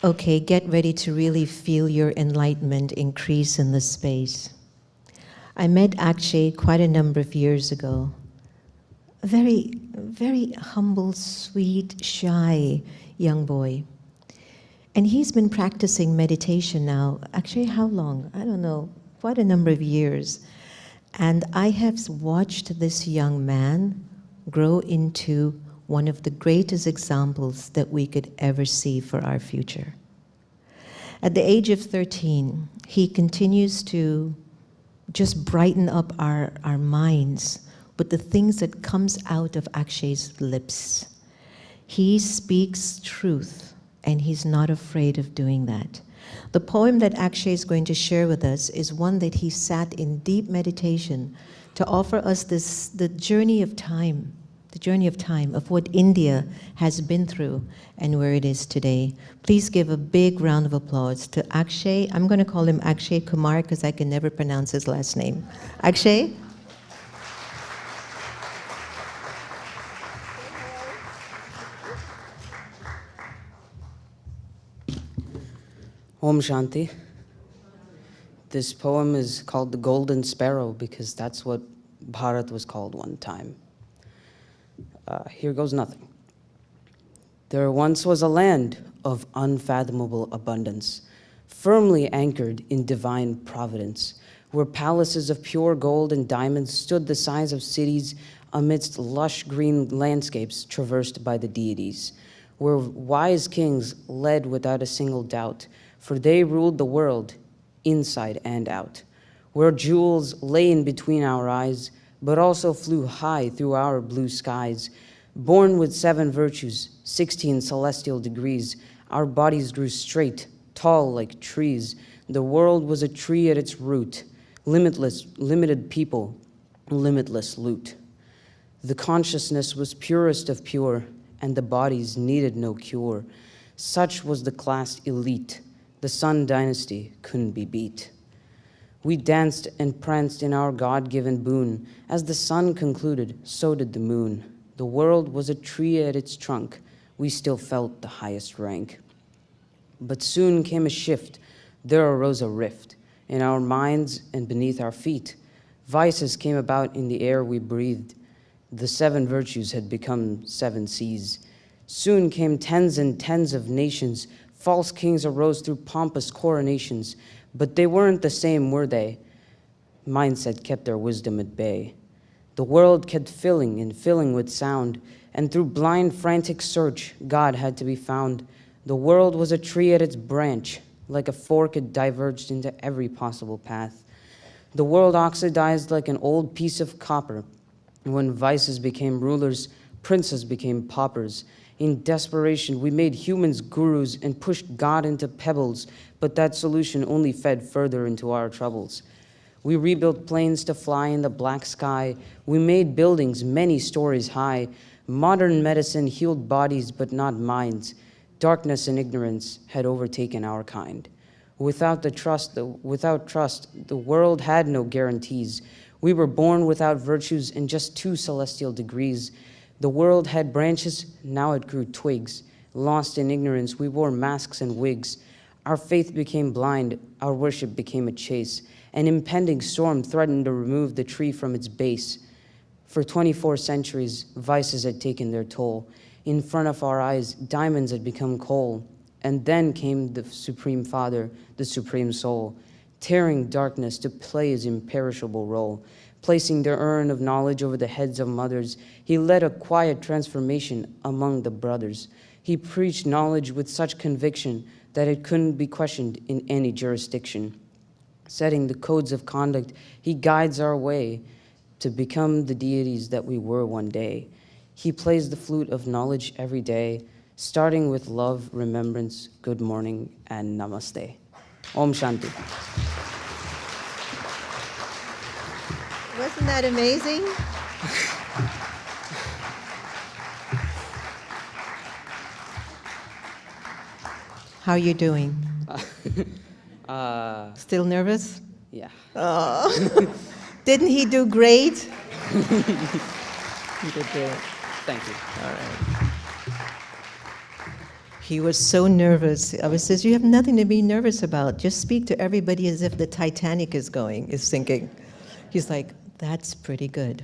Okay, get ready to really feel your enlightenment increase in this space. I met Akshay quite a number of years ago. A very, very humble, sweet, shy young boy. And he's been practicing meditation now, actually how long? I don't know, quite a number of years. And I have watched this young man grow into one of the greatest examples that we could ever see for our future. At the age of 13, he continues to just brighten up our minds with the things that comes out of Akshay's lips. He speaks truth, and he's not afraid of doing that. The poem that Akshay is going to share with us is one that he sat in deep meditation to offer us the journey of time, of what India has been through and where it is today. Please give a big round of applause to Akshay. I'm going to call him Akshay Kumar because I can never pronounce his last name. Akshay? Om Shanti. This poem is called the Golden Sparrow because that's what Bharat was called one time. Here goes nothing. There once was a land of unfathomable abundance, firmly anchored in divine providence, where palaces of pure gold and diamonds stood the size of cities amidst lush green landscapes traversed by the deities, where wise kings led without a single doubt, for they ruled the world inside and out, where jewels lay in between our eyes, but also flew high through our blue skies. Born with 7 virtues, 16 celestial degrees, our bodies grew straight, tall like trees. The world was a tree at its root, limited people, limitless loot. The consciousness was purest of pure, and the bodies needed no cure. Such was the class elite. The Sun dynasty couldn't be beat. We danced and pranced in our God-given boon. As the sun concluded, so did the moon. The world was a tree at its trunk. We still felt the highest rank. But soon came a shift. There arose a rift in our minds and beneath our feet. Vices came about in the air we breathed. The 7 virtues had become 7 seas. Soon came tens and tens of nations. False kings arose through pompous coronations. But they weren't the same, were they? Mindset kept their wisdom at bay. The world kept filling and filling with sound, and through blind, frantic search, God had to be found. The world was a tree at its branch. Like a fork, it diverged into every possible path. The world oxidized like an old piece of copper. When vices became rulers, princes became paupers. In desperation, we made humans gurus and pushed God into pebbles, but that solution only fed further into our troubles. We rebuilt planes to fly in the black sky. We made buildings many stories high. Modern medicine healed bodies, but not minds. Darkness and ignorance had overtaken our kind. Without trust, the world had no guarantees. We were born without virtues and just 2 celestial degrees. The world had branches, now it grew twigs. Lost in ignorance, we wore masks and wigs. Our faith became blind, our worship became a chase. An impending storm threatened to remove the tree from its base. For 24 centuries, vices had taken their toll. In front of our eyes, diamonds had become coal. And then came the Supreme Father, the Supreme Soul, tearing darkness to play his imperishable role. Placing their urn of knowledge over the heads of mothers, he led a quiet transformation among the brothers. He preached knowledge with such conviction that it couldn't be questioned in any jurisdiction. Setting the codes of conduct, he guides our way to become the deities that we were one day. He plays the flute of knowledge every day, starting with love, remembrance, good morning, and namaste. Om Shanti. Wasn't that amazing? How are you doing? Still nervous? Yeah. Oh. Didn't he do great? He did great. Thank you. All right. He was so nervous. I says, you have nothing to be nervous about. Just speak to everybody as if the Titanic is sinking. He's like, that's pretty good.